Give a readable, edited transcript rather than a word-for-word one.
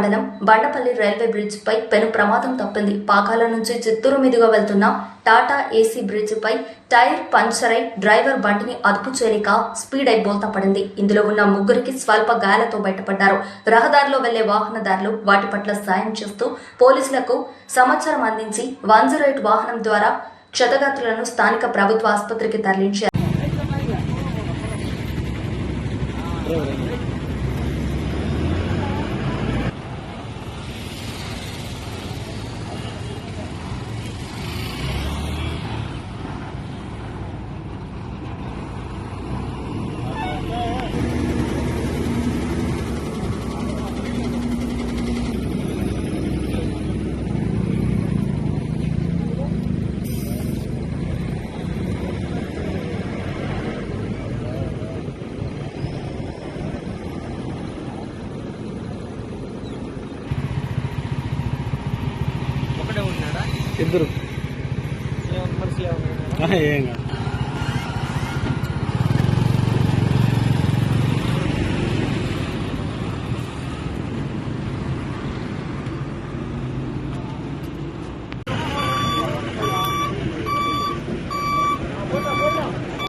మండలం Bandapalli railway bridge పై పెను ప్రమాదం తప్పింది. పాకాల నుంచి చిత్తూరు మీదుగా వెళ్తున్న టాటా ఏసీ బ్రిడ్జ్ పై టైర్ పంక్చర్ అయి డ్రైవర్ బండిని అదుపు చేయలేక స్పీడ్ అయి బోల్తా పడింది. ఇందులో ఉన్న ముగ్గురికి స్వల్ప గాయాలతో బయటపడ్డారు. రహదారిలో వెళ్లే వాహనదారులు వాటి పట్ల సాయం చేస్తూ పోలీసులకు సమాచారం అందించి 108 వాహనం ద్వారా క్షతగాత్రులను స్థానిక ప్రభుత్వ ఆసుపత్రికి తరలించారు. ఇద్దరు మనుషులు ఏమన్నా